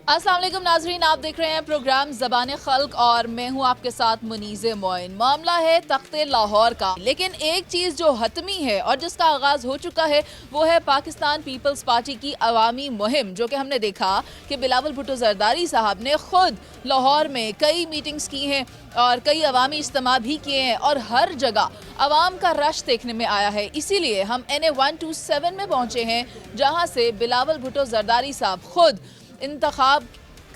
अस्सलाम वालेकुम नाजरीन, आप देख रहे हैं प्रोग्राम ज़बान खल्क और मैं हूं आपके साथ मुनीज़े मोइन। मामला है तख्ते लाहौर का, लेकिन एक चीज़ जो हतमी है और जिसका आगाज़ हो चुका है वो है पाकिस्तान पीपल्स पार्टी की अवामी मुहिम, जो कि हमने देखा कि बिलावल भुट्टो जरदारी साहब ने खुद लाहौर में कई मीटिंग्स की हैं और कई अवामी इज्तिमा भी किए हैं और हर जगह अवाम का रश देखने में आया है। इसीलिए हम NA 127 में पहुँचे हैं, जहाँ से बिलावल भुट्टो जरदारी साहब खुद इंतखाब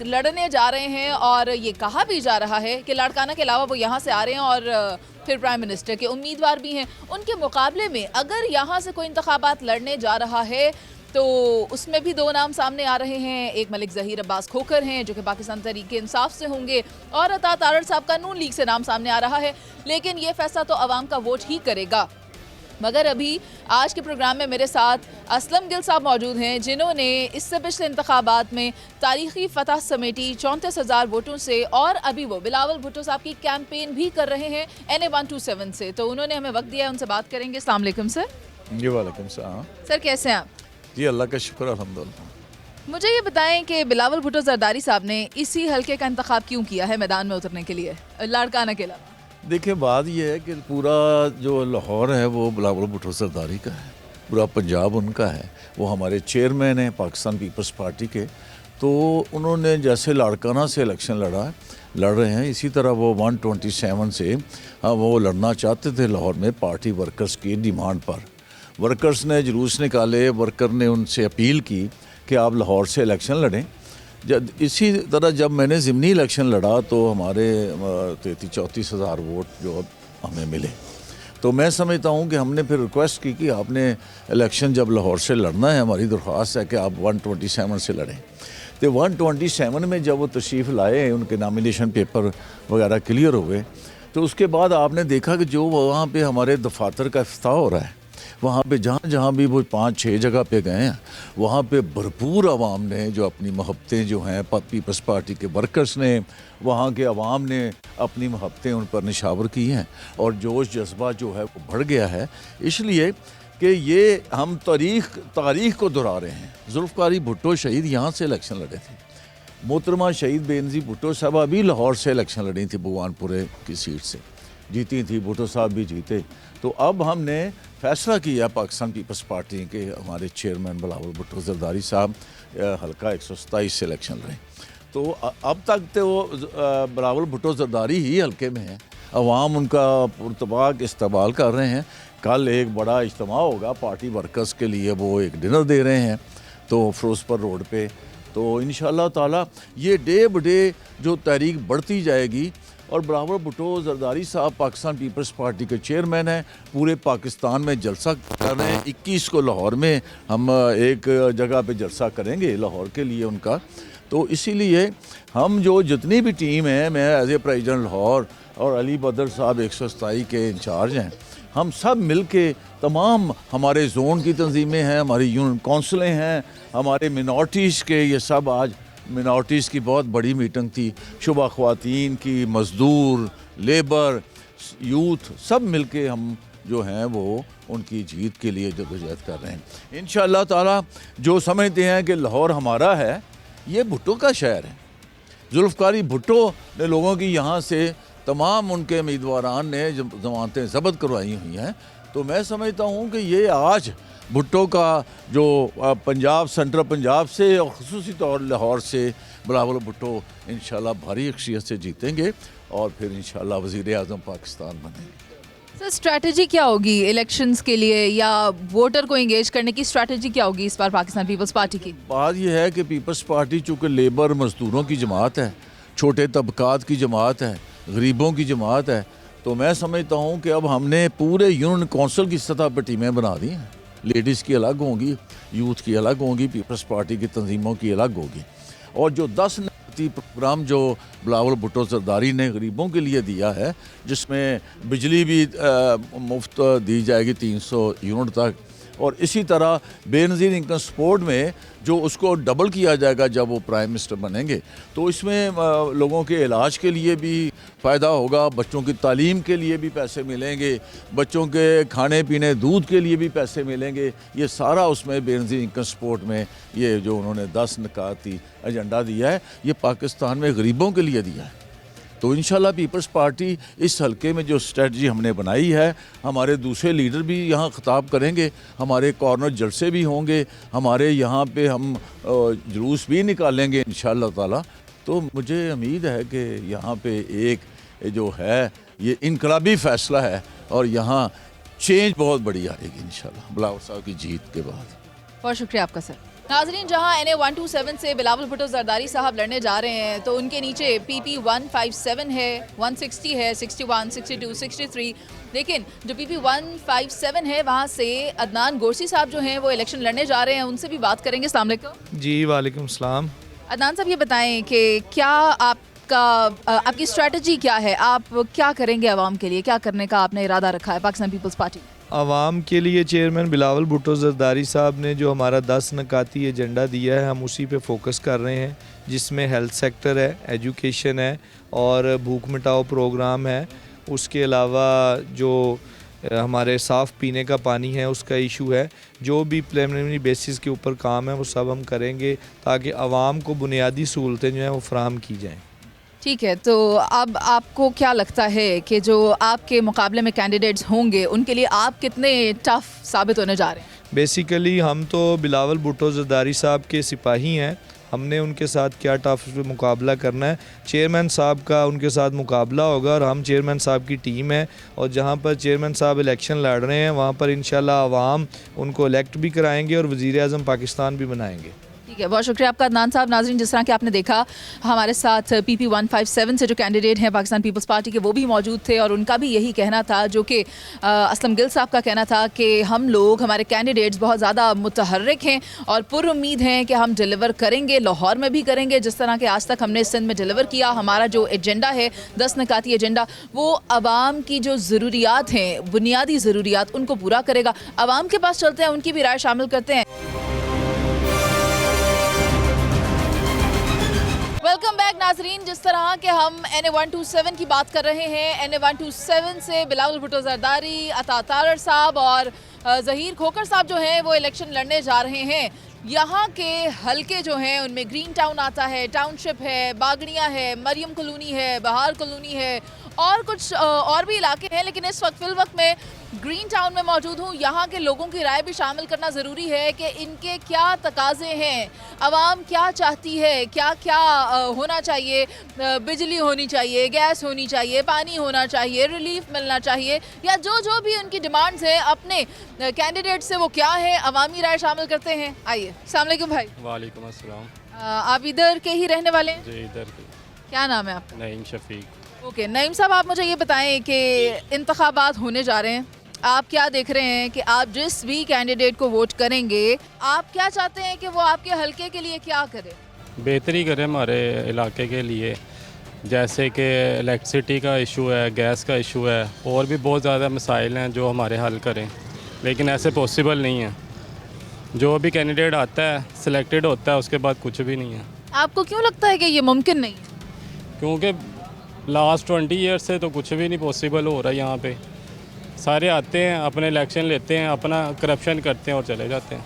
लड़ने जा रहे हैं और ये कहा भी जा रहा है कि लाड़काना के अलावा वो यहाँ से आ रहे हैं और फिर प्राइम मिनिस्टर के उम्मीदवार भी हैं। उनके मुकाबले में अगर यहाँ से कोई इंतखाबात लड़ने जा रहा है तो उसमें भी दो नाम सामने आ रहे हैं। एक मलिक ज़हीर अब्बास खोखर हैं जो कि पाकिस्तान तहरीक इंसाफ से होंगे और अता तारड़ साहब का नून लीग से नाम सामने आ रहा है, लेकिन ये फैसला तो अवाम का वोट ही करेगा। मगर अभी आज के प्रोग्राम में मेरे साथ असलम गिल साहब मौजूद हैं, जिन्होंने इससे पिछले इंतखाबात में तारीखी फतह समेटी 34,000 वोटों से और अभी वो बिलावल भुट्टो साहब की कैंपेन भी कर रहे हैं NA 127 से। तो उन्होंने हमें वक्त दिया है, उनसे बात करेंगे। अस्सलाम वालेकुम सर। जी वालेकुम सलाम। सर कैसे हैं आप? जी अल्लाह का शुक्र अल्हम्दुलिल्लाह। मुझे ये बताएं कि बिलावल भुट्टो जरदारी साहब ने इसी हल्के का इंतखाब क्यों किया है मैदान में उतरने के लिए लाड़काना के अलावा? देखिए बात यह है कि पूरा जो लाहौर है वो बिलावल भुट्टो जरदारी का है, पूरा पंजाब उनका है। वो हमारे चेयरमैन हैं पाकिस्तान पीपल्स पार्टी के। तो उन्होंने जैसे लाड़काना से इलेक्शन लड़ रहे हैं, इसी तरह वो 127 से वो लड़ना चाहते थे लाहौर में पार्टी वर्कर्स की डिमांड पर। वर्कर्स ने जुलूस निकाले, वर्कर ने उनसे अपील की कि आप लाहौर से इलेक्शन लड़ें। इसी तरह जब मैंने ज़िमनी इलेक्शन लड़ा तो हमारे 33-34 हज़ार वोट जो हमें मिले। तो मैं समझता हूँ कि हमने फिर रिक्वेस्ट की कि आपने इलेक्शन जब लाहौर से लड़ना है, हमारी दरख्वास्त है कि आप 127 से लड़ें। तो 127 में जब वो तशरीफ़ लाए, उनके नामिनेशन पेपर वगैरह क्लियर हुए, तो उसके बाद आपने देखा कि जो वहाँ पे हमारे दफातर का इफ्ताह हो रहा है, वहाँ पे जहाँ भी वो 5-6 जगह पे गए हैं, वहाँ पे भरपूर आवाम ने जो अपनी मोहब्बतें जो हैं पीपल्स पार्टी के वर्कर्स ने, वहाँ के आवाम ने अपनी मोहब्बतें उन पर निशावर की हैं और जोश जज्बा जो है वो बढ़ गया है। इसलिए कि ये हम तारीख़ को दोहरा रहे हैं। जुल्फ़िकार भुट्टो शहीद यहाँ से इलेक्शन लड़े थे। मोहतरमा शहीद बेनज़ीर भुट्टो साहब भी लाहौर से इलेक्शन लड़ी थी, भगवानपुरे की सीट से जीती थी, भुट्टो साहब भी जीते। तो अब हमने फैसला किया पाकिस्तान पीपल्स पार्टी के हमारे चेयरमैन बिलावल भुट्टो जरदारी साहब हल्का 127 से इलेक्शन लड़े। तो अब तक तो वो बिलावल भुट्टो जरदारी ही हल्के में है। अवाम उनका पुरतबाक इस्तेमाल कर रहे हैं। कल एक बड़ा इज्तिमा होगा पार्टी वर्कर्स के लिए, वो एक डिनर दे रहे हैं तो फिरोजपुर रोड पे। तो इंशाअल्लाह ताला ये डे ब डे जो तहरीक बढ़ती जाएगी। और बिलावल भुट्टो जरदारी साहब पाकिस्तान पीपल्स पार्टी के चेयरमैन हैं, पूरे पाकिस्तान में जलसा कर रहे हैं। 21 को लाहौर में हम एक जगह पे जलसा करेंगे लाहौर के लिए उनका। तो इसीलिए हम जो जितनी भी टीम है, मैं एज ए प्रेसिडेंट लाहौर और अली बदर साहब 127 के इंचार्ज हैं, हम सब मिल के तमाम हमारे जोन की तंजीमें हैं, हमारी यूनियन कौंसलें हैं, हमारे मिनॉरिटीज़ के, ये सब आज मिनॉरिटीज़ की बहुत बड़ी मीटिंग थी, शुबा ख्वातीन की, मज़दूर, लेबर, यूथ, सब मिल के हम जो हैं वो उनकी जीत के लिए जदोजहद कर रहे हैं। इंशाअल्लाह ताला जो समझते हैं कि लाहौर हमारा है, ये भुट्टो का शहर है। जुल्फ़िकार भुट्टो ने लोगों की यहाँ से तमाम उनके उम्मीदवारान ने जमानतें ज़ब्त करवाई हुई हैं। तो मैं समझता हूँ कि ये आज भुट्टो का जो पंजाब, सेंट्रल पंजाब से और ख़ुसूसी तौर लाहौर से बिलावल भुट्टो इंशाल्लाह भारी अक्सरियत से जीतेंगे और फिर इंशाल्लाह वज़ीर आज़म पाकिस्तान बनेंगे। सर स्ट्रैटेजी क्या होगी इलेक्शंस के लिए, या वोटर को एंगेज करने की स्ट्रैटेजी क्या होगी इस बार पाकिस्तान पीपल्स पार्टी की? बात यह है कि पीपल्स पार्टी चूँकि लेबर मज़दूरों की जमात है, छोटे तबकात की जमात है, गरीबों की जमात है, तो मैं समझता हूँ कि अब हमने पूरे यूनियन कौंसिल की सतह पर टीमें बना दी हैं। लेडीज़ की अलग होंगी, यूथ की अलग होंगी, पीपल्स पार्टी की तंजीमों की अलग होगी। और जो 10 नकदी प्रोग्राम जो बिलावल भुट्टो जरदारी ने गरीबों के लिए दिया है, जिसमें बिजली भी मुफ्त दी जाएगी 300 यूनिट तक, और इसी तरह बेनज़ीर इनकम सपोर्ट में जो उसको डबल किया जाएगा जब वो प्राइम मिनिस्टर बनेंगे, तो इसमें लोगों के इलाज के लिए भी फ़ायदा होगा, बच्चों की तालीम के लिए भी पैसे मिलेंगे, बच्चों के खाने पीने दूध के लिए भी पैसे मिलेंगे। ये सारा उसमें बेनज़ीर इनकम सपोर्ट में ये जो उन्होंने 10 निकाती एजेंडा दिया है, ये पाकिस्तान में गरीबों के लिए दिया है। तो इंशाल्लाह पीपल्स पार्टी इस हलके में जो स्ट्रेटजी हमने बनाई है, हमारे दूसरे लीडर भी यहाँ खिताब करेंगे, हमारे कॉर्नर जलसे भी होंगे, हमारे यहाँ पे हम जुलूस भी निकालेंगे इंशाल्लाह ताला। तो मुझे उम्मीद है कि यहाँ पे एक जो है ये इनकलाबी फ़ैसला है और यहाँ चेंज बहुत बड़ी आएगी इंशाल्लाह बिलावल साहब की जीत के बाद। बहुत शुक्रिया आपका सर। नाजरीन, जहां NA 127 से बिलावल भुट्टो जरदारी साहब लड़ने जा रहे हैं, तो उनके नीचे PP 157 है, 160 है, 61, 62, 63। लेकिन जो PP 157 है वहां से अदनान गोरसी साहब जो हैं वो इलेक्शन लड़ने जा रहे हैं, उनसे भी बात करेंगे। अस्सलाम वालेकुम जी वालेकुम सलाम। अदनान साहब, ये बताएं कि क्या आपकी स्ट्रेटजी क्या है, आप क्या करेंगे आवाम के लिए, क्या करने का आपने इरादा रखा है पाकिस्तान पीपल्स पार्टी? आवाम के लिए चेयरमैन बिलावल भुट्टो जरदारी साहब ने जो हमारा 10 नकाती एजेंडा दिया है, हम उसी पे फोकस कर रहे हैं, जिसमें हेल्थ सेक्टर है, एजुकेशन है और भूख मिटाओ प्रोग्राम है। उसके अलावा जो हमारे साफ़ पीने का पानी है उसका इशू है। जो भी प्रिलिमिनरी बेसिस के ऊपर काम है वो सब हम करेंगे ताकि आवाम को बुनियादी सहूलतें जो हैं वो फराहम की जाएँ। ठीक है, तो अब आपको क्या लगता है कि जो आपके मुकाबले में कैंडिडेट्स होंगे उनके लिए आप कितने टफ साबित होने जा रहे हैं? बेसिकली हम तो बिलावल भुट्टो जरदारी साहब के सिपाही हैं, हमने उनके साथ क्या टफ मुकाबला करना है। चेयरमैन साहब का उनके साथ मुकाबला होगा और हम चेयरमैन साहब की टीम है और जहां पर चेयरमैन साहब इलेक्शन लड़ रहे हैं वहां पर इंशाल्लाह आवाम उनको इलेक्ट भी कराएंगे और वज़ीर आज़म पाकिस्तान भी बनाएंगे। ठीक है, बहुत शुक्रिया आपका अदनान साहब। नाज़रीन, जिस तरह कि आपने देखा हमारे साथ PP 157 से जो कैंडिडेट हैं पाकिस्तान पीपल्स पार्टी के, वो भी मौजूद थे और उनका भी यही कहना था जो कि असलम गिल साहब का कहना था कि हम लोग, हमारे कैंडिडेट्स बहुत ज़्यादा मुतहर्रिक हैं और पुरुम्मीद हैं कि हम डिलीवर करेंगे, लाहौर में भी करेंगे जिस तरह के आज तक हमने सिंध में डिलीवर किया। हमारा जो एजेंडा है 10 नकाती एजेंडा, वो आवाम की जो ज़रूरियात हैं, बुनियादी ज़रूरियात, उनको पूरा करेगा। आवाम के पास चलते हैं, उनकी भी राय शामिल करते हैं। वेलकम बैक नाजरीन, जिस तरह के हम NA 127 की बात कर रहे हैं, NA 127 से बिलावल भुट्टो जरदारी, अता तारड़ साहब और ज़हीर खोकर साहब जो हैं वो इलेक्शन लड़ने जा रहे हैं। यहाँ के हलके जो हैं उनमें ग्रीन टाउन आता है, टाउनशिप है, बागड़ियाँ है, मरियम कॉलोनी है, बहार कॉलोनी है और कुछ और भी इलाके हैं, लेकिन इस वक्त फिलवक्त में ग्रीन टाउन में मौजूद हूँ। यहाँ के लोगों की राय भी शामिल करना ज़रूरी है कि इनके क्या तकाज़े हैं, आवाम क्या चाहती है, क्या क्या होना चाहिए। बिजली होनी चाहिए, गैस होनी चाहिए, पानी होना चाहिए, रिलीफ मिलना चाहिए, या जो भी उनकी डिमांड्स हैं अपने कैंडिडेट से वो क्या है, अवामी राय शामिल करते हैं। आइए। अस्सलाम वालेकुम भाई। वालेकुम अस्सलाम। आप इधर के ही रहने वाले हैं? जी इधर की। क्या नाम है आपका? नईम शफीक। ओके, नईम साहब, आप मुझे ये बताएं कि इंतखाबात होने जा रहे हैं, आप क्या देख रहे हैं कि आप जिस भी कैंडिडेट को वोट करेंगे, आप क्या चाहते हैं कि वो आपके हलके के लिए क्या करे? बेहतरी करे हमारे इलाके के लिए, जैसे कि इलेक्ट्रिसिटी का इशू है, गैस का इशू है, और भी बहुत ज़्यादा मसाइल हैं जो हमारे हल करें, लेकिन ऐसे पॉसिबल नहीं है। जो भी कैंडिडेट आता है सिलेक्टेड होता है, उसके बाद कुछ भी नहीं है। आपको क्यों लगता है कि ये मुमकिन नहीं है? क्योंकि लास्ट 20 ईयर्स से तो कुछ भी नहीं पॉसिबल हो रहा है। यहाँ पे सारे आते हैं, अपने इलेक्शन लेते हैं, अपना करप्शन करते हैं और चले जाते हैं।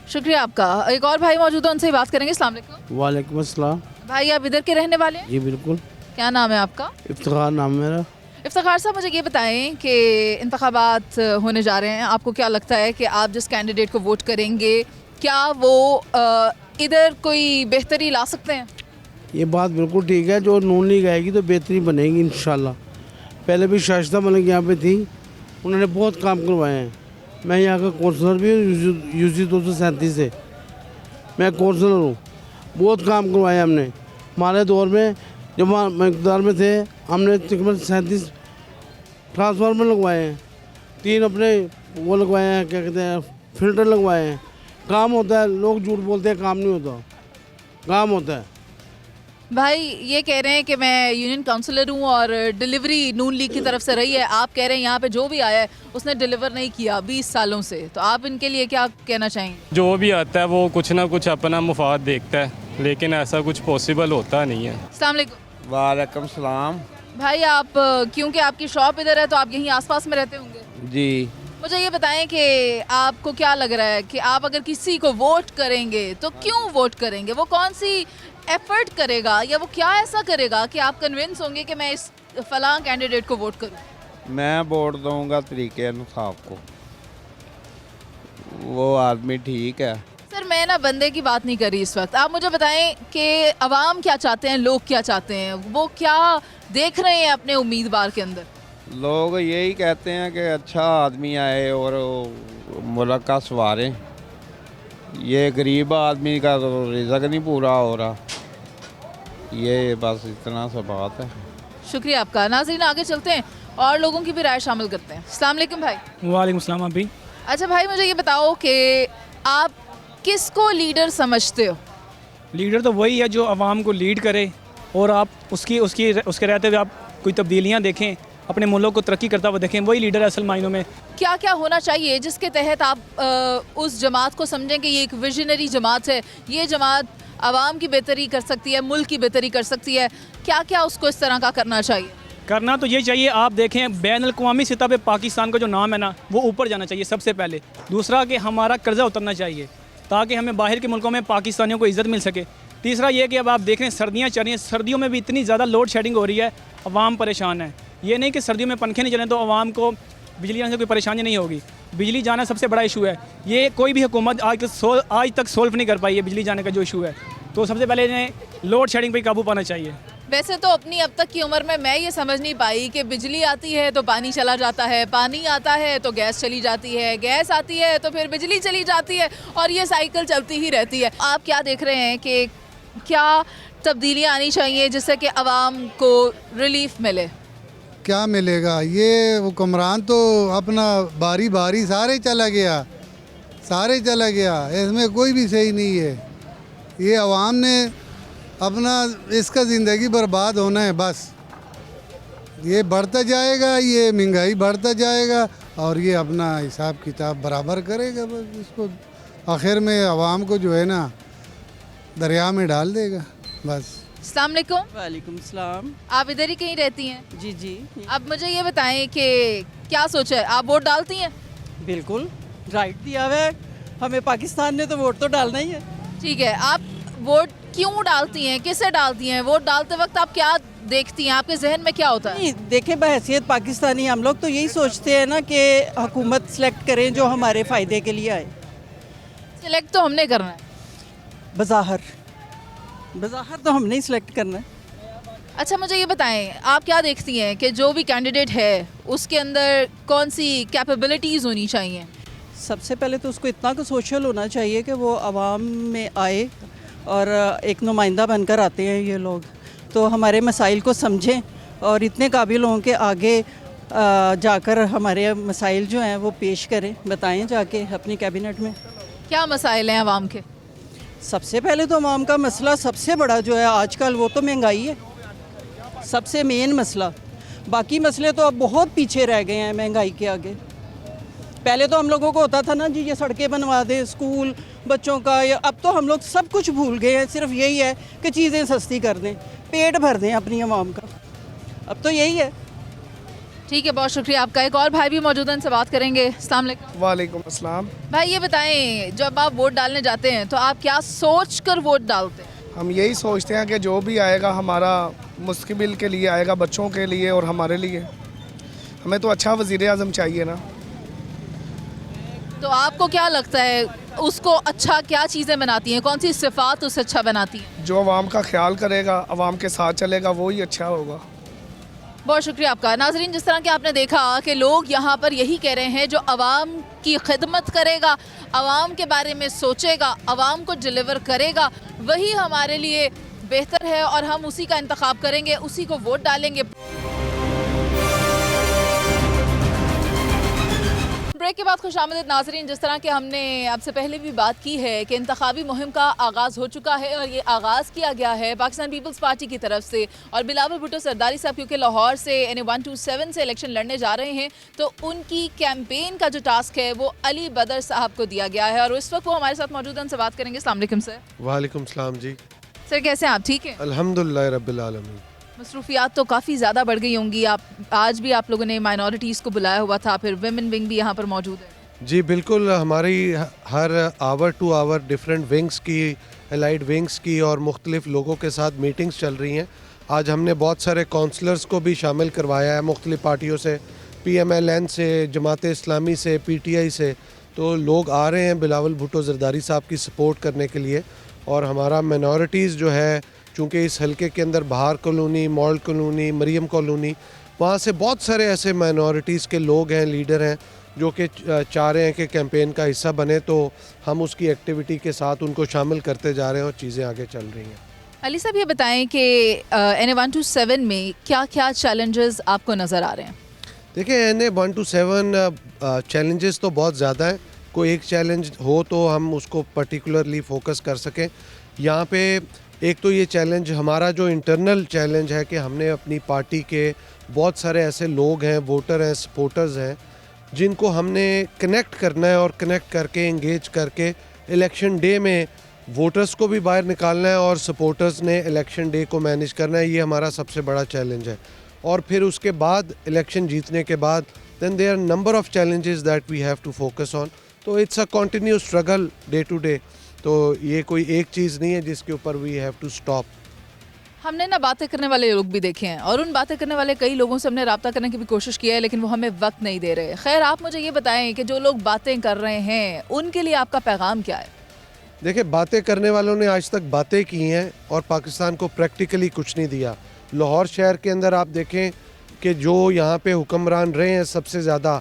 शुक्रिया आपका। एक और भाई मौजूद है, उनसे ही बात करेंगे। अस्सलाम वालेकुम। वालेकुम अस्सलाम। भाई, आप इधर के रहने वाले हैं? जी बिल्कुल। क्या नाम है आपका? इफ्तिखार नाम मेरा। इफ्तिखार साहब, मुझे ये बताएं कि इंतखाबात होने जा रहे हैं, आपको क्या लगता है कि आप जिस कैंडिडेट को वोट करेंगे क्या वो इधर कोई बेहतरी ला सकते हैं? ये बात बिल्कुल ठीक है, जो नून लीग आएगी तो बेहतरी बनेगी इंशाल्लाह। पहले भी शाइस्ता मलिक यहाँ पे थी, उन्होंने बहुत काम करवाए हैं। मैं यहाँ का कौंसलर भी हूँ, UC 237 से मैं कौंसलर हूँ। बहुत काम करवाए हमने। हमारे दौर में जब हम इक़्तिदार में थे, हमने तकरीबन 37 ट्रांसफार्मर लगवाए हैं, 3 अपने वो लगवाए हैं, क्या कहते हैं, फिल्टर लगवाए हैं। काम होता है, लोग झूठ बोलते हैं काम नहीं होता, काम होता है। भाई ये कह रहे हैं कि मैं यूनियन काउंसलर हूँ और डिलीवरी नून लीग की तरफ से रही है। आप कह रहे हैं यहाँ पे जो भी आया है उसने डिलीवर नहीं किया 20 सालों से, तो आप इनके लिए क्या कहना चाहेंगे? जो भी आता है वो कुछ ना कुछ अपना मुफाद देखता है, लेकिन ऐसा कुछ पॉसिबल होता नहीं है। अस्सलाम वालेकुम। वालेकुम सलाम। भाई आप क्योंकि आपकी शॉप इधर है तो आप यहीं आसपास में रहते होंगे। जी, मुझे ये बताएं कि आपको क्या लग रहा है कि आप अगर किसी को वोट करेंगे तो क्यों वोट करेंगे? वो कौन सी एफर्ट करेगा या वो क्या ऐसा करेगा कि आप कन्विंस होंगे कि मैं इस फलां कैंडिडेट को वोट करूं? मैं वोट दूंगा तरीके इंसाफ को। वो आदमी ठीक है। सर मैं ना बंदे की बात नहीं कर रही इस वक्त। आप मुझे बताएं कि अवाम क्या चाहते हैं, लोग क्या चाहते हैं, वो क्या देख रहे हैं अपने उम्मीदवार के अंदर? लोग यही कहते हैं कि अच्छा आदमी आए और मुल्क का सवारे। ये गरीब आदमी का तो रिज़्क नहीं पूरा हो रहा। ये बस इतना सा बात है। शुक्रिया आपका। नाज़रीन आगे चलते हैं और लोगों की भी राय शामिल करते हैं। अस्सलाम वालेकुम भाई। वालेकुम सलाम। अभी अच्छा भाई मुझे ये बताओ कि आप किसको लीडर समझते हो? लीडर तो वही है जो आवाम को लीड करे और आप उसके रहते हुए आप कोई तब्दीलियाँ देखें, अपने मुल्क को तरक्की करता हुआ देखें, वही लीडर है असल मायनों में। क्या क्या होना चाहिए जिसके तहत आप उस जमात को समझें कि ये एक विजनरी जमात है, ये जमात आवाम की बेहतरी कर सकती है, मुल्क की बेहतरी कर सकती है? क्या क्या उसको इस तरह का करना चाहिए? करना तो ये चाहिए, आप देखें बैन अवी सतह पे पाकिस्तान का जो नाम है ना वो ऊपर जाना चाहिए सबसे पहले। दूसरा कि हमारा कर्जा उतरना चाहिए ताकि हमें बाहर के मुल्कों में पाकिस्तानियों को इज़्ज़त मिल सके। तीसरा ये कि अब आप देख रहे हैं सर्दियाँ चल रही हैं, सर्दियों में भी इतनी ज़्यादा लोड शेडिंग हो रही है, अवाम परेशान है। ये नहीं कि सर्दियों में पंखे नहीं चलें तो अवाम को बिजली आने से कोई परेशानी नहीं होगी। बिजली जाना सबसे बड़ा इशू है। ये कोई भी हुकूमत आज तक सोल्व नहीं कर पाई है बिजली जाने का जो इशू है। तो सबसे पहले इन्हें लोड शेडिंग पर काबू पाना चाहिए। वैसे तो अपनी अब तक की उम्र में मैं ये समझ नहीं पाई कि बिजली आती है तो पानी चला जाता है, पानी आता है तो गैस चली जाती है, गैस आती है तो फिर बिजली चली जाती है और ये साइकिल चलती ही रहती है। आप क्या देख रहे हैं कि क्या तब्दीलियाँ आनी चाहिए जिससे कि आवाम को रिलीफ मिले? क्या मिलेगा? ये हुक्मरान तो अपना बारी बारी सारे चला गया, इसमें कोई भी सही नहीं है। ये अवाम ने अपना इसका ज़िंदगी बर्बाद होना है बस। ये बढ़ता जाएगा, ये महंगाई बढ़ता जाएगा और ये अपना हिसाब किताब बराबर करेगा बस। इसको आखिर में अवाम को जो है ना दरिया में डाल देगा बस। अस्सलाम वालेकुम। वालेकुम सलाम। आप इधर ही कहीं रहती हैं? जी जी, अब मुझे ये बताएं कि क्या सोचा है, आप वोट डालती हैं? बिल्कुल राइट दिया हुआ है हमें, पाकिस्तान ने तो वोट तो डालना ही है। ठीक है, आप वोट क्यों डालती हैं, किसे डालती हैं? वोट डालते वक्त आप क्या देखती हैं, आपके जहन में क्या होता है? नहीं देखें, बहैसियत पाकिस्तानी हम लोग तो यही सोचते हैं ना कि हुकूमत सेलेक्ट करें जो हमारे फ़ायदे के लिए आए। सिलेक्ट तो हमने करना है। बज़ाहिर तो हमने ही सिलेक्ट करना है। अच्छा मुझे ये बताएं, आप क्या देखती हैं कि जो भी कैंडिडेट है उसके अंदर कौन सी कैपेबिलिटीज़ होनी चाहिए? सबसे पहले तो उसको इतना को सोशल होना चाहिए कि वो आवाम में आए और एक नुमाइंदा बनकर आते हैं ये लोग, तो हमारे मसाइल को समझें और इतने काबिल हों कि आगे जाकर हमारे मसाइल जो हैं वो पेश करें, बताएं जाके अपनी कैबिनेट में। क्या मसाइल हैं आवाम के? सबसे पहले तो आवाम का मसला सबसे बड़ा जो है आजकल वो तो महंगाई है, सबसे मेन मसला। बाकी मसले तो अब बहुत पीछे रह गए हैं महंगाई के आगे। पहले तो हम लोगों को होता था ना जी ये सड़कें बनवा दें, स्कूल बच्चों का, या अब तो हम लोग सब कुछ भूल गए हैं। सिर्फ यही है कि चीज़ें सस्ती कर दें, पेट भर दें अपनी आवाम का, अब तो यही है। ठीक है, बहुत शुक्रिया आपका। एक और भाई भी मौजूद हैं, इनसे बात करेंगे। अस्सलाम वालेकुम। वालेकुम अस्सलाम। भाई ये बताएं, जब आप वोट डालने जाते हैं तो आप क्या सोच कर वोट डालते हैं? हम यही सोचते हैं कि जो भी आएगा हमारा मुस्तकबिल के लिए आएगा, बच्चों के लिए और हमारे लिए। हमें तो अच्छा वज़ीर आज़म चाहिए ना। तो आपको क्या लगता है उसको अच्छा क्या चीज़ें बनाती हैं, कौन सी सिफ़ात उसे अच्छा बनाती हैं? जो आवाम का ख्याल करेगा, आवाम के साथ चलेगा, वो ही अच्छा होगा। बहुत शुक्रिया आपका। नाजरीन, जिस तरह कि आपने देखा कि लोग यहाँ पर यही कह रहे हैं, जो आवाम की खिदमत करेगा, आवाम के बारे में सोचेगा, आवाम को डिलीवर करेगा, वही हमारे लिए बेहतर है और हम उसी का इंतखाब करेंगे, उसी को वोट डालेंगे। ब्रेक के बाद खुशामदीद नाज़रीन, जिस तरह के हमने आपसे पहले भी बात की है कि इंतखाबी मुहिम का आगाज़ हो चुका है और ये आगाज़ किया गया है पाकिस्तान पीपल्स पार्टी की तरफ से, और बिलावल भुट्टो सरदारी साहब क्योंकि लाहौर से NA-127 से इलेक्शन लड़ने जा रहे हैं, तो उनकी कैंपेन का जो टास्क है वो अली बदर साहब को दिया गया है और इस वक्त वो हमारे साथ मौजूद हैं, उनसे बात करेंगे। अस्सलाम वालेकुम सर। वालेकुम सलाम जी। सर कैसे हैं आप? ठीक है अल्हम्दुलिल्लाह रब्बिल आलमीन। मसरूफियात तो काफ़ी ज़्यादा बढ़ गई होंगी। आप आज भी आप लोगों ने माइनॉरिटीज़ को बुलाया हुआ था, फिर विमेन विंग भी यहाँ पर मौजूद है। जी बिल्कुल, हमारी हर hour to hour different wings की, एलाइड विंग्स की और मुख्तलिफ लोगों के साथ मीटिंग्स चल रही हैं। आज हमने बहुत सारे काउंसलर्स को भी शामिल करवाया है मुख्तलिफ पार्टियों से, PMLN से, जमात इस्लामी से, PTI से। तो लोग आ रहे हैं बिलावल भुट्टो जरदारी साहब की सपोर्ट करने के लिए। और हमारा माइनॉरिटीज़ जो है, चूँकि इस हलके के अंदर Bahar colony, mall colony, Mariam colony, वहाँ से बहुत सारे ऐसे माइनॉरिटीज़ के लोग हैं, लीडर हैं, जो कि चाह रहे हैं कि कैंपेन का हिस्सा बने। तो हम उसकी एक्टिविटी के साथ उनको शामिल करते जा रहे हैं और चीज़ें आगे चल रही हैं। अली साहब ये बताएं कि NA-127 में क्या क्या चैलेंजेस आपको नज़र आ रहे हैं? देखिए, NA-127 चैलेंजेस तो बहुत ज़्यादा हैं। कोई एक चैलेंज हो तो हम उसको पर्टिकुलरली फोकस कर सकें। यहाँ पे एक तो ये चैलेंज, हमारा जो इंटरनल चैलेंज है कि हमने अपनी पार्टी के बहुत सारे ऐसे लोग हैं, वोटर हैं, सपोर्टर्स हैं, जिनको हमने कनेक्ट करना है और कनेक्ट करके इंगेज करके इलेक्शन डे में वोटर्स को भी बाहर निकालना है और सपोर्टर्स ने इलेक्शन डे को मैनेज करना है। ये हमारा सबसे बड़ा चैलेंज है। और फिर उसके बाद इलेक्शन जीतने के बाद then their number of challenges that we have to focus on. तो it's a continuous struggle day to day. तो ये कोई एक चीज़ नहीं है जिसके ऊपर वी हैव टू स्टॉप। हमने ना बातें करने वाले लोग भी देखे हैं और उन बातें करने वाले कई लोगों से हमने रब्ता करने की भी कोशिश की है, लेकिन वो हमें वक्त नहीं दे रहे। खैर, आप मुझे ये बताएं कि जो लोग बातें कर रहे हैं उनके लिए आपका पैगाम क्या है? देखिए, बातें करने वालों ने आज तक बातें की हैं और पाकिस्तान को प्रैक्टिकली कुछ नहीं दिया। लाहौर शहर के अंदर आप देखें कि जो यहाँ पे हुक्मरान रहे हैं सबसे ज़्यादा,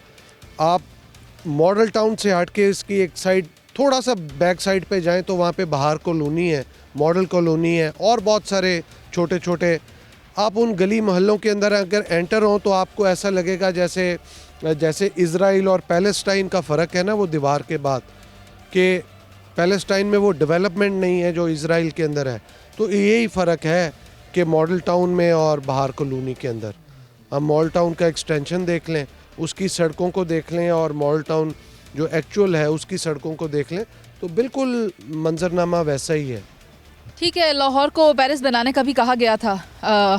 आप मॉडल टाउन से हट के इसकी एक साइड, थोड़ा सा बैक साइड पे जाएं तो वहाँ पे बहार कॉलोनी है, मॉडल कॉलोनी है और बहुत सारे छोटे छोटे। आप उन गली मोहल्लों के अंदर अगर एंटर हों तो आपको ऐसा लगेगा जैसे इज़राइल और पैलेस्टाइन का फ़र्क है ना, वो दीवार के बाद, कि पैलेस्टाइन में वो डेवलपमेंट नहीं है जो इज़राइल के अंदर है। तो यही फ़र्क है कि मॉडल टाउन में और बहार कॉलोनी के अंदर। हम मॉडल टाउन का एक्सटेंशन देख लें, उसकी सड़कों को देख लें, और मॉडल टाउन जो एक्चुअल है उसकी सड़कों को देख लें, तो बिल्कुल मंजरनामा वैसा ही है। ठीक है, लाहौर को पेरिस बनाने का भी कहा गया था।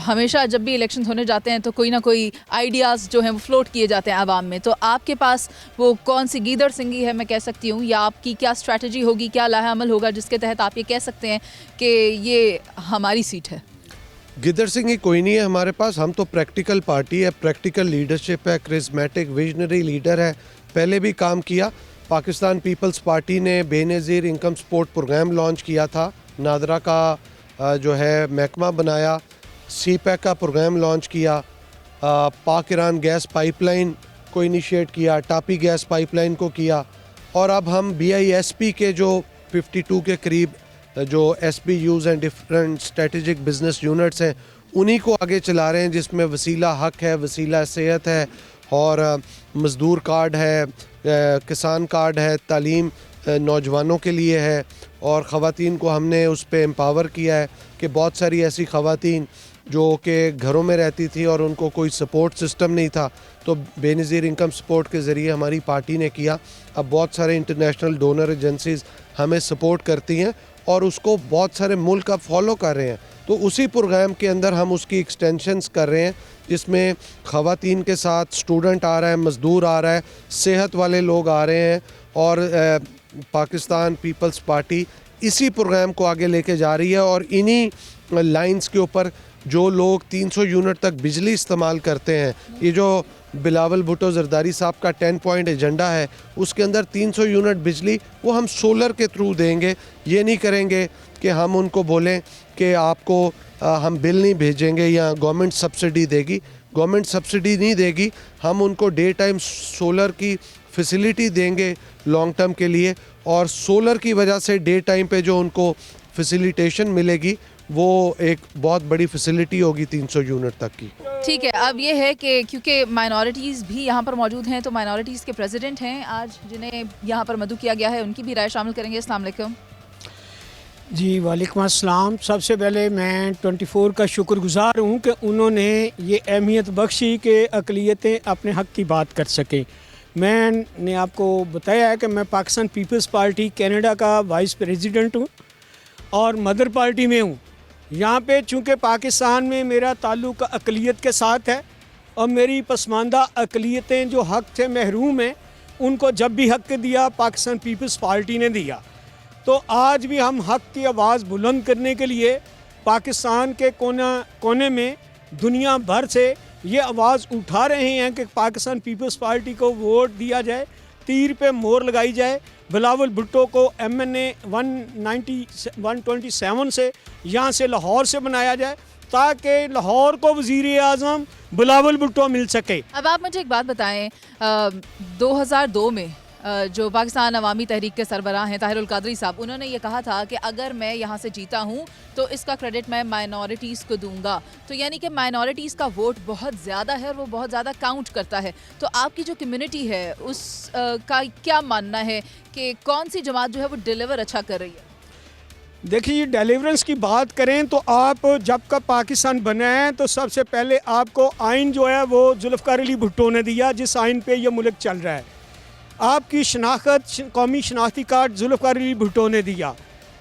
हमेशा जब भी इलेक्शन होने जाते हैं तो कोई ना कोई आइडियाज़ जो हैं वो फ्लोट किए जाते हैं आवाम में। तो आपके पास वो कौन सी गीदड़ सिंगी है, मैं कह सकती हूँ, या आपकी क्या स्ट्रैटेजी होगी, क्या लाहा अमल होगा जिसके तहत आप ये कह सकते हैं कि ये हमारी सीट है? गिदड़ सिंह ही कोई नहीं है हमारे पास। हम तो प्रैक्टिकल पार्टी है, प्रैक्टिकल लीडरशिप है, करिस्मेटिक विजनरी लीडर है। पहले भी काम किया। पाकिस्तान पीपल्स पार्टी ने Benazir income support programme launch किया था, नादरा का जो है महकमा बनाया, CPEC का प्रोग्राम लॉन्च किया, पाक ईरान गैस पाइपलाइन को इनिशिएट किया, टापी गैस पाइपलाइन को किया, और अब हम BISP के जो 52 के करीब जो SBUs हैं, डिफरेंट स्ट्रेटेजिक बिजनेस यूनिट्स हैं, उन्हीं को आगे चला रहे हैं, जिसमें वसीला हक है, वसीला सेहत है, और मज़दूर कार्ड है, किसान कार्ड है, तालीम नौजवानों के लिए है, और ख़वातीन को हमने उस पर एम्पावर किया है कि बहुत सारी ऐसी ख़वातीन जो कि घरों में रहती थी और उनको कोई सपोर्ट सिस्टम नहीं था, तो बेनज़ीर इनकम सपोर्ट के ज़रिए हमारी पार्टी ने किया। अब बहुत सारे इंटरनेशनल डोनर एजेंसीज़ हमें सपोर्ट करती हैं और उसको बहुत सारे मुल्क अब फॉलो कर रहे हैं। तो उसी प्रोग्राम के अंदर हम उसकी एक्सटेंशंस कर रहे हैं, जिसमें ख़वातीन के साथ स्टूडेंट आ रहा है, मज़दूर आ रहा है, सेहत वाले लोग आ रहे हैं, और पाकिस्तान पीपल्स पार्टी इसी प्रोग्राम को आगे लेके जा रही है। और इन्हीं लाइंस के ऊपर जो लोग 300 यूनिट तक बिजली इस्तेमाल करते हैं, ये जो बिलावल भुट्टो जरदारी साहब का 10 पॉइंट एजेंडा है, उसके अंदर 300 यूनिट बिजली वो हम सोलर के थ्रू देंगे। ये नहीं करेंगे कि हम उनको बोलें कि आपको हम बिल नहीं भेजेंगे या गवर्नमेंट सब्सिडी देगी। गवर्नमेंट सब्सिडी नहीं देगी, हम उनको डे टाइम सोलर की फैसिलिटी देंगे लॉन्ग टर्म के लिए, और सोलर की वजह से डे टाइम पे जो उनको फैसिलिटेशन मिलेगी वो एक बहुत बड़ी फैसिलिटी होगी 300 यूनिट तक की। ठीक है, अब ये है कि क्योंकि माइनॉरिटीज़ भी यहाँ पर मौजूद हैं, तो माइनॉरिटीज़ के प्रेसिडेंट हैं आज जिन्हें यहाँ पर मदऊ किया गया है, उनकी भी राय शामिल करेंगे। अस्सलाम वालेकुम। जी वालेकुम अस्सलाम। सबसे पहले मैं 24 का शुक्रगुजार हूँ कि उन्होंने ये अहमियत बख्शी कि अक़लियतें अपने हक़ की बात कर सकें। मैंने आपको बताया है कि मैं पाकिस्तान पीपल्स पार्टी कनाडा का वाइस प्रेसिडेंट हूँ और मदर पार्टी में हूँ। यहाँ पे चूँकि पाकिस्तान में मेरा ताल्लुक़ अक़लियत के साथ है और मेरी पसमानदा अक़लियतें जो हक़ से महरूम हैं उनको जब भी हक़ दिया पाकिस्तान पीपल्स पार्टी ने दिया। तो आज भी हम हक़ की आवाज़ बुलंद करने के लिए पाकिस्तान के कोने में दुनिया भर से ये आवाज़ उठा रहे हैं कि पाकिस्तान पीपल्स पार्टी को वोट दिया जाए, तीर पे मोहर लगाई जाए, बिलावल भुट्टो को MNA 127 से यहाँ से लाहौर से बनाया जाए ताकि लाहौर को वज़ीर आज़म बिलावल भुट्टो मिल सके। अब आप मुझे एक बात बताएं, 2002 में जो पाकिस्तान अवामी तहरीक के सरबराह हैं ताहिर उल कादरी साहब, उन्होंने ये कहा था कि अगर मैं यहाँ से जीता हूँ तो इसका क्रेडिट मैं माइनॉरिटीज़ को दूंगा। तो यानी कि माइनॉरिटीज़ का वोट बहुत ज़्यादा है और वो बहुत ज़्यादा काउंट करता है। तो आपकी जो कम्युनिटी है उस का क्या मानना है कि कौन सी जमात जो है वो डिलीवर अच्छा कर रही है? देखिए, डिलीवरेंस की बात करें तो आप जब का पाकिस्तान बना है तो सबसे पहले आपको आइन जो है वो जुल्फ़िकार अली भुट्टो ने दिया, जिस आइन पे ये मुल्क चल रहा है। आपकी शनाख्त कौमी शनाख्ती कार्ड जुल्फ़िकार अली भुट्टो ने दिया।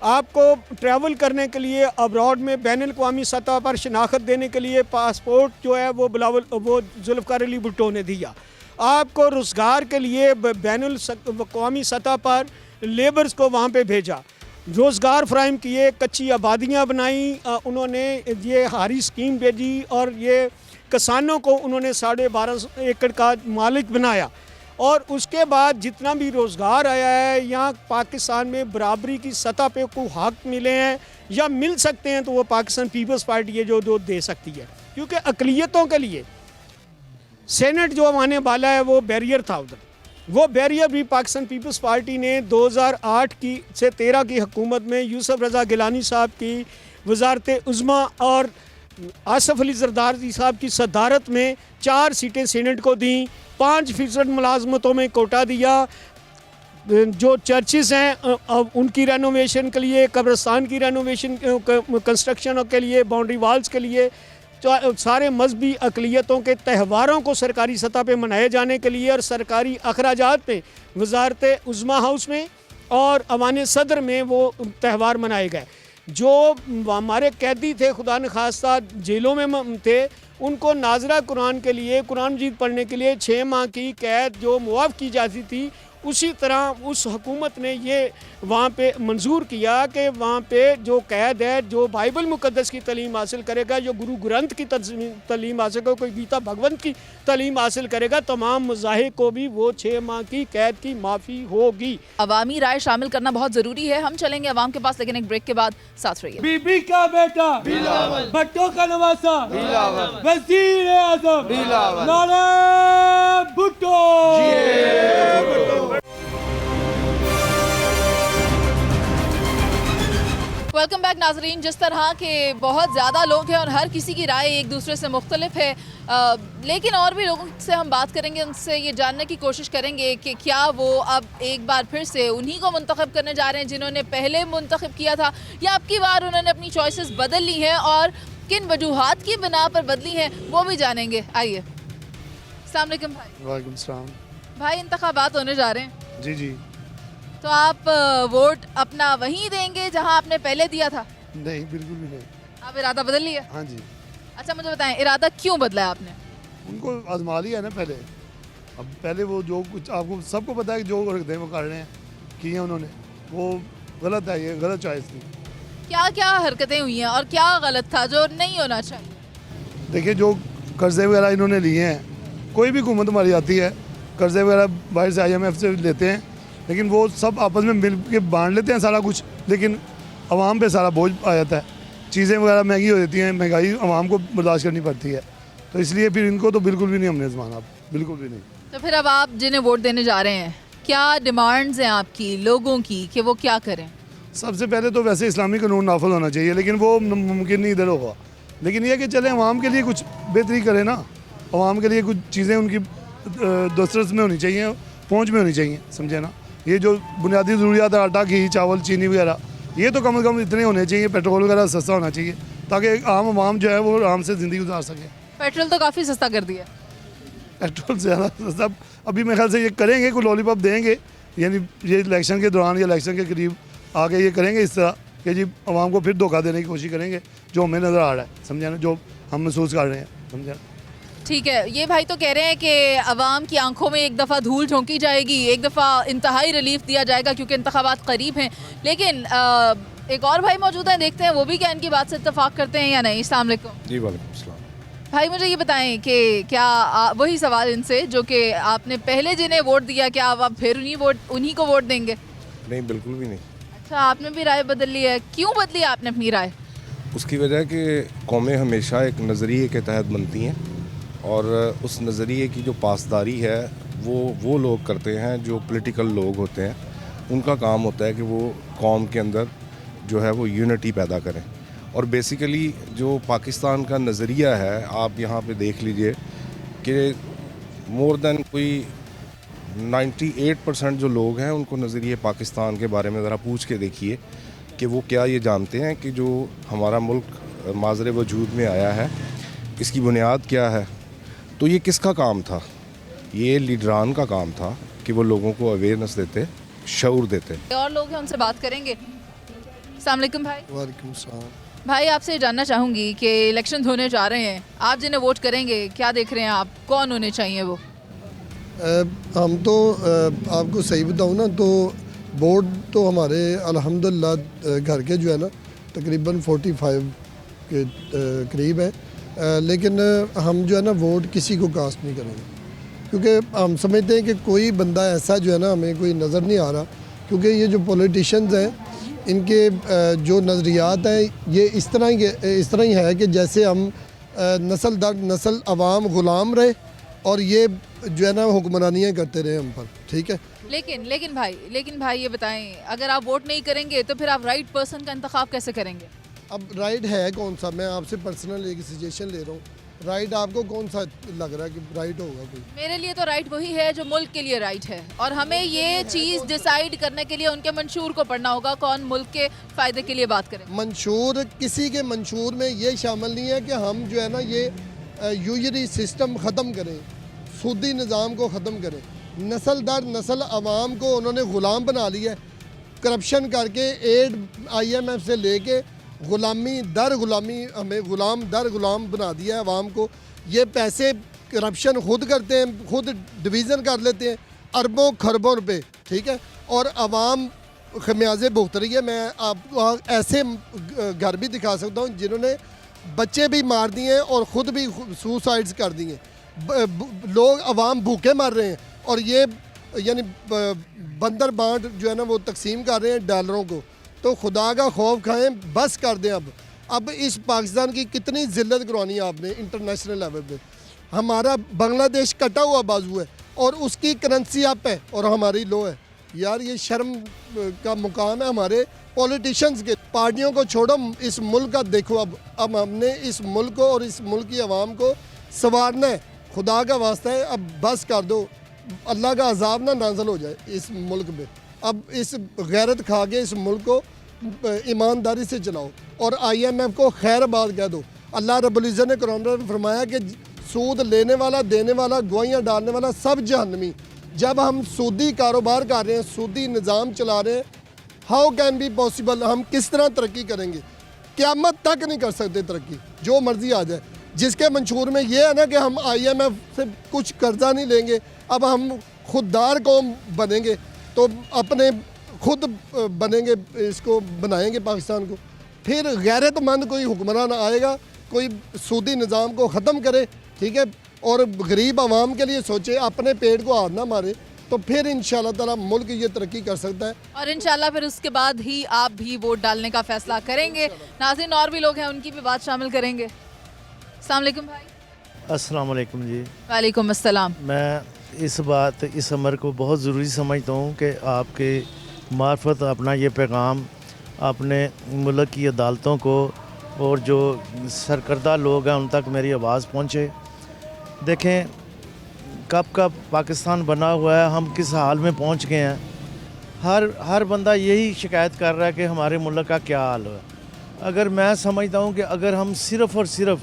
आपको ट्रैवल करने के लिए अब्रॉड में बैनुल-अक़वामी सतह पर शनाख्त देने के लिए पासपोर्ट जो है वो जुल्फ़िकार अली भुट्टो ने दिया। आपको रोज़गार के लिए बैनुल-अक़वामी सतह पर लेबर्स को वहाँ पे भेजा, रोज़गार फ्राहम किए, कच्ची आबादियाँ बनाई, उन्होंने ये हारी स्कीम भेजी और ये किसानों को उन्होंने 12.5 एकड़ का मालिक बनाया। और उसके बाद जितना भी रोज़गार आया है, यहाँ पाकिस्तान में बराबरी की सतह पे को हक़ मिले हैं या मिल सकते हैं तो वो पाकिस्तान पीपल्स पार्टी है जो दे सकती है। क्योंकि अक़लियतों के लिए सेनेट जो आने वाला है वो बैरियर था उधर, वो बैरियर भी पाकिस्तान पीपल्स पार्टी ने 2008 की से 13 की हुकूमत में यूसुफ रज़ा गिलानी साहब की वज़ारत उज़्मा और आसफ़ अली ज़रदारी साहब की सदारत में 4 सीटें सेनेट को दी, 5% मुलाजमतों में कोटा दिया। जो चर्चेस हैं उनकी रेनोवेशन के लिए, कब्रिस्तान की रेनोवेशन कंस्ट्रक्शन के लिए, बाउंड्री वाल्स के लिए, सारे मजहबी अक़लियतों के त्योहारों को सरकारी सतह पे मनाए जाने के लिए और सरकारी अखराजात पे वज़ारत उज़्मा हाउस में और अवान सदर में वो त्यौहार मनाए गए। जो हमारे कैदी थे खुदा न खास्ता जेलों में थे, उनको नाजरा कुरान के लिए, कुरान मजीद पढ़ने के लिए 6 माह की कैद जो मुआफ़ की जाती थी, उसी तरह उस हुकूमत ने ये वहाँ पे मंजूर किया कि वहाँ पे जो कैद है जो बाइबल मुक़द्दस की तालीम हासिल करेगा, जो गुरु ग्रंथ की तालीम हासिल करेगा, कोई गीता भगवंत की तालीम हासिल करेगा, तमाम मज़ाहिब को भी वो 6 माह की कैद की माफ़ी होगी। अवामी राय शामिल करना बहुत ज़रूरी है। हम चलेंगे अवाम के पास, लेकिन एक ब्रेक के बाद साथ रहिए। बीबी का बेटा बिलावल, भट्टो का नवासा बिलावल, वज़ीर आज़म बिलावल, नारे भुट्टो। वेलकम बैक नाजरीन। जिस तरह के बहुत ज़्यादा लोग हैं और हर किसी की राय एक दूसरे से मुख्तलिफ है, लेकिन और भी लोगों से हम बात करेंगे, उनसे ये जानने की कोशिश करेंगे कि क्या वो अब एक बार फिर से उन्हीं को मुंतखब करने जा रहे हैं जिन्होंने पहले मुंतखब किया था, या अब की बार उन्होंने अपनी चॉइसेस बदल ली हैं और किन वजूहात की बिना पर बदली हैं वो भी जानेंगे। आइए। अस्सलाम वालेकुम भाई। वालेकुम सलाम। भाई, इंतखाबात होने जा रहे हैं। जी जी। तो आप वोट अपना वहीं देंगे जहां आपने पहले दिया था? नहीं, बिल्कुल भी नहीं। आप इरादा बदल लिया? हाँ जी। अच्छा, मुझे बताएं इरादा क्यों बदला आपने? उनको आजमा लिया ना पहले। अब पहले वो जो कुछ आपको सबको पता है कि जो रख दें वो कर रहे हैं, किए उन्होंने, वो गलत है, ये गलत चॉइस थी। क्या क्या हरकतें हुई हैं और क्या गलत था जो नहीं होना चाहिए? देखिए, जो कर्जे वगैरह इन्होंने लिए हैं, कोई भी हुकूमत हमारी आती है कर्जे वगैरह बाहर से IMF से लेते हैं, लेकिन वो सब आपस में मिल के बांट लेते हैं सारा कुछ, लेकिन आवाम पे सारा बोझ आ जाता है। चीज़ें वगैरह महंगी हो जाती हैं, महंगाई आवाम को बर्दाश्त करनी पड़ती है, तो इसलिए फिर इनको तो बिल्कुल भी नहीं हमने आजमाना, बिल्कुल भी नहीं। तो फिर अब आप जिन्हें वोट देने जा रहे हैं, क्या डिमांड्स हैं आपकी लोगों की कि वो क्या करें? सबसे पहले तो वैसे इस्लामी कानून नाफिज होना चाहिए, लेकिन वो मुमकिन नहीं इधर होगा। लेकिन ये कि चले अवाम के लिए कुछ बेहतरी करें ना, अवाम के लिए कुछ चीज़ें उनकी दस्तरस में होनी चाहिए, पहुँच में होनी चाहिए, समझे ना। ये जो बुनियादी ज़रूरियात, आटा, घी, चावल, चीनी वगैरह, ये तो कम से कम इतने होने चाहिए। पेट्रोल वगैरह सस्ता होना चाहिए ताकि आम अवाम जो है वो आराम से ज़िंदगी गुजार सके। पेट्रोल तो काफ़ी सस्ता कर दिया। पेट्रोल से ज़्यादा सस्ता अभी मेरे ख्याल से ये करेंगे, कोई लॉलीपॉप देंगे, यानी ये इलेक्शन के दौरान या इलेक्शन के करीब आगे ये करेंगे इस तरह कि जी आवाम को फिर धोखा देने की कोशिश करेंगे, जो हमें नज़र आ रहा है, समझे ना, जो हम महसूस कर रहे हैं, समझे ना। ठीक है, ये भाई तो कह रहे हैं कि अवाम की आंखों में एक दफ़ा धूल झोंकी जाएगी, एक दफ़ा इंतहाई रिलीफ दिया जाएगा क्योंकि इंतखाबात करीब हैं। लेकिन एक और भाई मौजूद हैं, देखते हैं वो भी क्या इनकी बात से इत्तेफाक करते हैं या नहीं। अस्सलाम वालेकुम। जी वालेकुम सलाम। भाई मुझे ये बताएं कि क्या वही सवाल इनसे जो कि आपने पहले जिन्हें वोट दिया, क्या आप फिर उन्हीं को वोट देंगे? नहीं, बिल्कुल भी नहीं। अच्छा, आपने भी राय बदल ली है, क्यों बदली आपने अपनी राय? उसकी वजह कि कौमें हमेशा एक नज़रिए के तहत बनती हैं और उस नज़रिए की जो पासदारी है वो लोग करते हैं जो पॉलिटिकल लोग होते हैं। उनका काम होता है कि वो कौम के अंदर जो है वो यूनिटी पैदा करें। और बेसिकली जो पाकिस्तान का नज़रिया है, आप यहाँ पे देख लीजिए कि मोर देन कोई 98% जो लोग हैं उनको नज़रिए पाकिस्तान के बारे में ज़रा पूछ के देखिए कि वो क्या ये जानते हैं कि जो हमारा मुल्क माज़रे वजूद में आया है इसकी बुनियाद क्या है। तो ये किसका काम था? ये लीडरान का काम था कि वो लोगों को अवेयरनेस देते, शऊर देते। और लोग हैं, उनसे बात करेंगे। अस्सलाम वालेकुम भाई। वालेकुम सलाम। भाई आपसे जानना चाहूँगी कि इलेक्शन होने जा रहे हैं, आप जिन्हें वोट करेंगे क्या देख रहे हैं आप, कौन होने चाहिए वो? हम तो आपको सही बताऊँ ना तो वोट तो हमारे अल्हम्दुलिल्लाह घर के जो है ना तकरीबन 45 के करीब है, लेकिन हम जो है ना वोट किसी को कास्ट नहीं करेंगे क्योंकि हम समझते हैं कि कोई बंदा ऐसा जो है ना हमें कोई नज़र नहीं आ रहा, क्योंकि ये जो पॉलिटिशियंस हैं इनके जो नज़रियात हैं ये इस तरह ही है कि जैसे हम नस्ल दर नस्ल अवाम ग़ुलाम रहे और ये जो है ना हुक्मरानियाँ करते रहे हम पर, ठीक है। लेकिन भाई ये बताएं, अगर आप वोट नहीं करेंगे तो फिर आप राइट पर्सन का इंतखाब कैसे करेंगे? अब राइट है कौन सा? मैं आपसे पर्सनल एक सजेशन ले रहा हूँ, राइट आपको कौन सा लग रहा है कि राइट होगा कोई? मेरे लिए तो राइट वही है जो मुल्क के लिए राइट है, और हमें ये चीज़ डिसाइड करने के लिए उनके मंशूर को पढ़ना होगा कौन मुल्क के फ़ायदे के लिए बात करें। मंशूर, किसी के मंशूर में ये शामिल नहीं है कि हम जो है ना ये यूजरी सिस्टम ख़त्म करें, सूदी निज़ाम को ख़त्म करें। नस्ल दर नस्ल अवाम को उन्होंने ग़ुलाम बना लिया है, करप्शन करके एड IMF से लेके ग़ुलामी दर ग़ुलामी हमें ग़ुलाम दर ग़ुलाम बना दिया है अवाम को। ये पैसे करप्शन खुद करते हैं, खुद डिवीज़न कर लेते हैं अरबों खरबों रुपए, ठीक है, और अवाम खमियाजे भुगत रही है। मैं आपको ऐसे घर भी दिखा सकता हूँ जिन्होंने बच्चे भी मार दिए और ख़ुद भी सुसाइड्स कर दिए। लोग अवाम भूखे मर रहे हैं और ये यानी बंदर बांट जो है ना वो तकसीम कर रहे हैं डॉलरों को। तो खुदा का खौफ खाएं, बस कर दें। अब इस पाकिस्तान की कितनी जिल्लत करवानी है आपने इंटरनेशनल लेवल पे। हमारा बांग्लादेश कटा हुआ बाजू है और उसकी करेंसी अप है और हमारी लो है। यार ये शर्म का मुकाम है हमारे पॉलिटिशियंस के। पार्टियों को छोड़ो, इस मुल्क का देखो। अब हमने इस मुल्क को और इस मुल्क की आवाम को संवारना है। खुदा का वास्ता है, अब बस कर दो, अल्लाह का अजाब ना नाज़िल हो जाए इस मुल्क पे। अब इस गैरत खा के इस मुल्क को ईमानदारी से चलाओ और IMF को खैर बात कह दो। अल्लाह रब्बुल इज़्ज़त ने कुरान में फरमाया कि सूद लेने वाला, देने वाला, गवाहियाँ डालने वाला सब जहन्नमी। जब हम सूदी कारोबार कर रहे हैं, सूदी निज़ाम चला रहे हैं, हाउ कैन बी पॉसिबल? हम किस तरह तरक्की करेंगे? क़यामत तक नहीं कर सकते तरक्की, जो मर्ज़ी आ जाए। जिसके मंशूर में ये है ना कि हम IMF से कुछ कर्जा नहीं लेंगे, अब हम खुददार कौम बनेंगे, तो अपने खुद बनेंगे, इसको बनाएंगे पाकिस्तान को। फिर गैरतमंद कोई हुक्मरान आएगा, कोई सूदी निज़ाम को ख़त्म करे, ठीक है, और गरीब आवाम के लिए सोचे, अपने पेट को हाथ ना मारे, तो फिर इंशाल्लाह ताला मुल्क ये तरक्की कर सकता है। और इंशाल्लाह फिर उसके बाद ही आप भी वोट डालने का फैसला करेंगे। नाज़रीन और भी लोग हैं, उनकी भी बात शामिल करेंगे। अस्सलाम वालेकुम भाई। अस्सलाम वालेकुम जी। वालेकुम अस्सलाम। मैं इस अमर को बहुत ज़रूरी समझता हूँ कि आपके मार्फत अपना ये पैगाम अपने मुल्क की अदालतों को और जो सरकर्दा लोग हैं उन तक मेरी आवाज़ पहुँचे। देखें कब कब पाकिस्तान बना हुआ है, हम किस हाल में पहुँच गए हैं। हर बंदा यही शिकायत कर रहा है कि हमारे मुल्क का क्या हाल है। अगर मैं समझता हूँ कि अगर हम सिर्फ़ और सिर्फ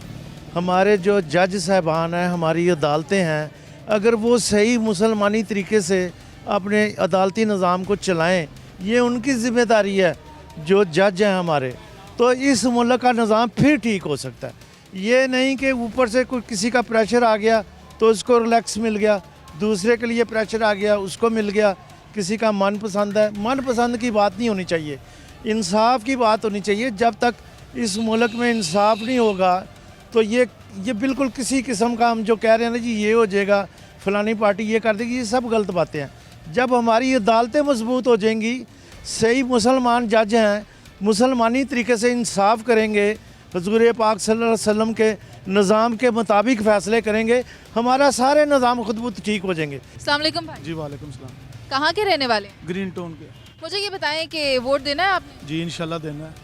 हमारे जो जज साहबान हैं, हमारी अदालतें हैं, अगर वो सही मुसलमानी तरीके से अपने अदालती निज़ाम को चलाएं, ये उनकी ज़िम्मेदारी है जो जज हैं हमारे, तो इस मुल्क का निज़ाम फिर ठीक हो सकता है। ये नहीं कि ऊपर से कोई किसी का प्रेशर आ गया तो उसको रिलैक्स मिल गया, दूसरे के लिए प्रेशर आ गया उसको मिल गया, किसी का मनपसंद है। मनपसंद की बात नहीं होनी चाहिए, इंसाफ की बात होनी चाहिए। जब तक इस मुल्क में इंसाफ नहीं होगा तो ये बिल्कुल किसी किस्म का हम जो कह रहे हैं ना जी ये हो जाएगा, फ़लानी पार्टी ये कर देगी, ये सब गलत बातें हैं। जब हमारी अदालतें मजबूत हो जाएंगी, सही मुसलमान जज हैं, मुसलमानी तरीके से इंसाफ करेंगे, हुज़ूर पाक सल्लल्लाहु अलैहि वसल्लम के निज़ाम के मुताबिक फ़ैसले करेंगे, हमारा सारे निज़ाम खुद ब ठीक हो जाएंगे। अस्सलाम वालेकुम भाई। जी वालेकुम सलाम। कहाँ के रहने वाले? ग्रीन टाउन के। मुझे ये बताएं कि वोट देना है आपने? जी इंशाल्लाह देना है।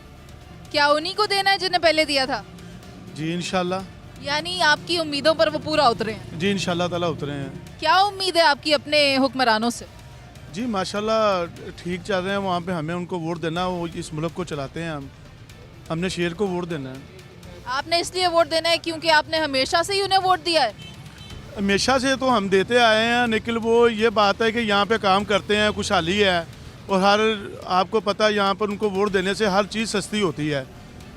क्या उन्हीं को देना है जिन्हें पहले दिया था? जी इंशाल्लाह। यानी आपकी उम्मीदों पर वो पूरा उतरे हैं? जी इंशाल्लाह ताला उतरे हैं। क्या उम्मीद है आपकी अपने हुक्मरानों से? जी माशाल्लाह ठीक चल रहे हैं वहाँ पे, हमें उनको वोट देना है, वो इस मुल्क को चलाते हैं। हमने शेर को वोट देना है। आपने इसलिए वोट देना है क्योंकि आपने हमेशा से ही उन्हें वोट दिया है? हमेशा से तो हम देते आए हैं, लेकिन वो ये बात है कि यहाँ पे काम करते हैं, खुशहाली है और आपको पता है यहाँ पर उनको वोट देने से हर चीज़ सस्ती होती है।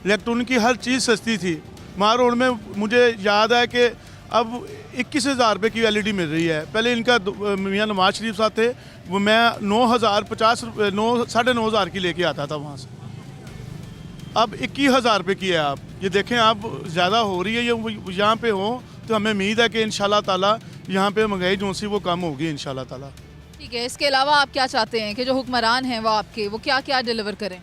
इलेक्ट्रॉनिक की हर चीज़ सस्ती थी। मार रोड में मुझे याद है कि अब 21,000 रुपये की LED मिल रही है। पहले इनका मियाँ नवाज शरीफ साहब थे, वो मैं 9,000 की लेके आता था वहाँ से। अब 21,000 रुपये की है। आप ये देखें, आप ज़्यादा हो रही है। ये यहाँ पे हो तो हमें उम्मीद है कि इंशाल्लाह ताला यहाँ पे महंगाई जो सी वो कम होगी इंशाल्लाह ताला। ठीक है, इसके अलावा आप क्या चाहते हैं कि जो हुक्मरान हैं वो आपके वो क्या क्या डिलीवर करें?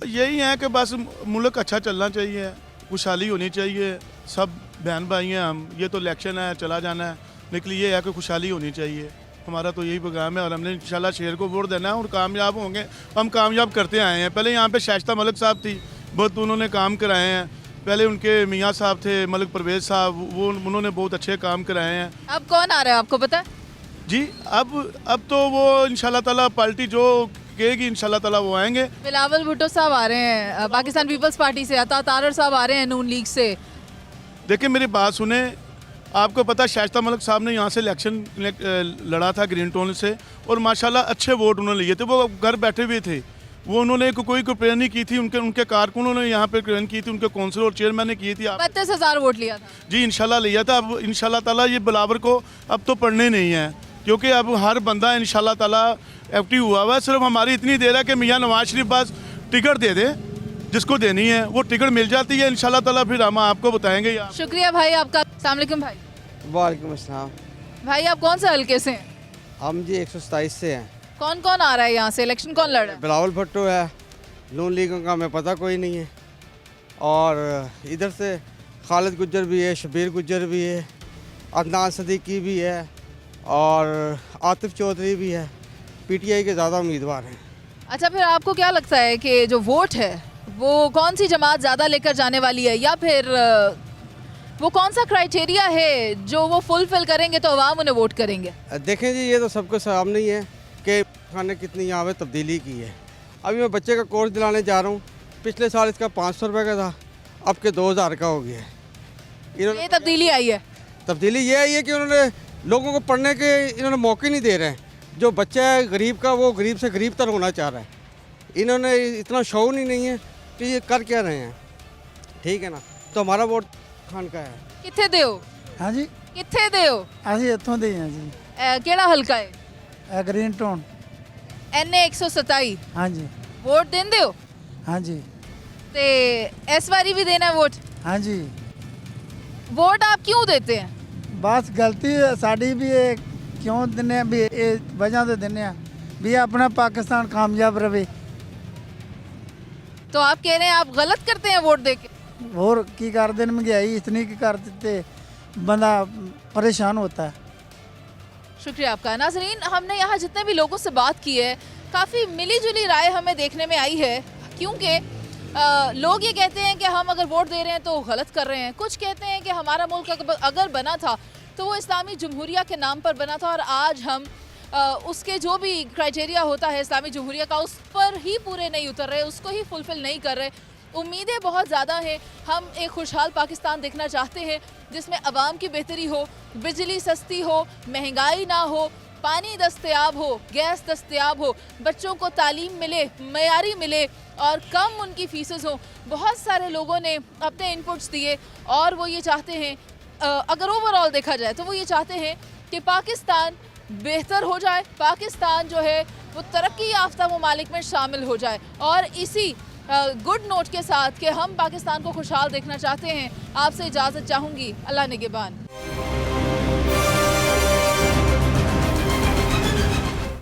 यही है कि बस मुल्क अच्छा चलना चाहिए, खुशहाली होनी चाहिए। सब बहन भाई हैं हम, ये तो इलेक्शन है, चला जाना है, लेकिन ये है कि खुशहाली होनी चाहिए। हमारा तो यही प्रोग्राम है और हमने इंशाल्लाह शेर को वोट देना है और कामयाब होंगे। हम कामयाब करते आए हैं। पहले यहाँ पे शाइस्ता मलिक साहब थी, बहुत उन्होंने काम कराए हैं। पहले उनके मियाँ साहब थे मलिक परवेज़ साहब, वो उन्होंने बहुत अच्छे काम कराए हैं। अब कौन आ रहा है आपको पता है? जी अब तो वो इंशाल्लाह ताला पार्टी जो कहेगी इंशाल्लाह ताला वो आएंगे। बिलावल भुट्टो साहब आ रहे हैं पाकिस्तान पीपल्स पार्टी से, अता तारर साहब आ रहे हैं नून लीग से। देखिए मेरी बात सुने, आपको पता है शाइस्ता मलिक साहब ने यहाँ से इलेक्शन लड़ा था ग्रीन टाउन से और माशाल्लाह अच्छे वोट उन्होंने लिए थे। वो घर बैठे हुए थे, वो उन्होंने कोई कंप्लेन नहीं की थी। उनके कारकुनों ने यहाँ पे कंप्लेन की थी, उनके काउंसिलर और चेयरमैन ने की थी। 32,000 वोट लिया था। जी इंशाल्लाह लिया था। अब इंशाल्लाह ताला ये बिलावर को अब तो पढ़ने नहीं है, क्योंकि अब हर बंदा इंशाल्लाह ताला एक्टिव हुआ हुआ है। सिर्फ हमारी इतनी देर है कि मियाँ नवाज शरीफ बस टिकट दे दे, जिसको देनी है वो टिकट मिल जाती है इंशाल्लाह ताला, फिर हम आपको बताएंगे। शुक्रिया भाई आपका। अस्सलाम वालेकुम भाई। वालेकुम अस्सलाम। भाई आप कौन से हल्के से हैं? हम जी 127 से हैं। कौन कौन आ रहा है यहाँ से? इलेक्शन कौन लड़ रहा है? बिलावल भुट्टो है, नून लीग का हमें पता कोई नहीं है, और इधर से खालिद गुज्जर भी है, शबीर गुज्जर भी है, अदनान सदीकी भी है और आतिफ चौधरी भी है। PTI के ज़्यादा उम्मीदवार हैं। अच्छा, फिर आपको क्या लगता है कि जो वोट है वो कौन सी जमात ज़्यादा लेकर जाने वाली है, या फिर वो कौन सा क्राइटेरिया है जो वो फुलफिल करेंगे तो अवाम उन्हें वोट करेंगे? देखें जी, ये तो सबको सामने ही है कि खान ने कितनी यहाँ पे तब्दीली की है। अभी मैं बच्चे का कोर्स दिलाने जा रहा हूँ, पिछले साल इसका 500 रुपये का था, अब के 2000 का हो गया है। ये तब्दीली आई है? तब्दीली ये आई है कि उन्होंने लोगों को पढ़ने के इन्होंने मौके नहीं दे रहे हैं। जो बच्चा है गरीब का, वो गरीब से गरीब तर होना चाह रहा है। इन्होंने इतना शौक ही नहीं है कि ये कर क्या रहे हैं। ठीक है ना, तो हमारा वोट खान का है। कितने दे हो? हाँ जी, कितने दे हो? ਅਸੀਂ ਇੱਥੋਂ ਦੇ ਹਾਂ ਜੀ। ਕਿਹੜਾ ਹਲਕਾ ਹੈ? Green town. NA 127। हाँ जी। वोट देंदे हो? हाँ जी। ते इस बारी भी देना है वोट? हाँ जी। वोट आप क्यों देते हैं? बस गलती साड़ी भी है, क्यों दिने भी ये वजह तो दिने भी अपना पाकिस्तान कामयाब रहे। तो आप कह रहे हैं आप गलत करते हैं वोट दे के? और की कर देन महंगाई इतनी की कर देते बंदा परेशान होता है। शुक्रिया आपका। नाज़रीन, हमने यहाँ जितने भी लोगों से बात की है, काफ़ी मिली जुली राय हमें देखने में आई है, क्योंकि लोग ये कहते हैं कि हम अगर वोट दे रहे हैं तो गलत कर रहे हैं। कुछ कहते हैं कि हमारा मुल्क अगर बना था तो वो इस्लामी जमहूरिया के नाम पर बना था और आज हम उसके जो भी क्राइटेरिया होता है इस्लामी जमहूरिया का, उस पर ही पूरे नहीं उतर रहे, उसको ही फुलफिल नहीं कर रहे। उम्मीदें बहुत ज़्यादा हैं। हम एक खुशहाल पाकिस्तान देखना चाहते हैं जिसमें अवाम की बेहतरी हो, बिजली सस्ती हो, महंगाई ना हो, पानी दस्तयाब हो, गैस दस्तयाब हो, बच्चों को तालीम मिले, मयारी मिले और कम उनकी फीसेस हो। बहुत सारे लोगों ने अपने इनपुट्स दिए और वो ये चाहते हैं, अगर ओवरऑल देखा जाए तो वो ये चाहते हैं कि पाकिस्तान बेहतर हो जाए, पाकिस्तान जो है वो तरक्की याफ्ता ममालिक में शामिल हो जाए। और इसी गुड नोट के साथ कि हम पाकिस्तान को खुशहाल देखना चाहते हैं, आपसे इजाज़त चाहूँगी। अल्लाह निगहबान।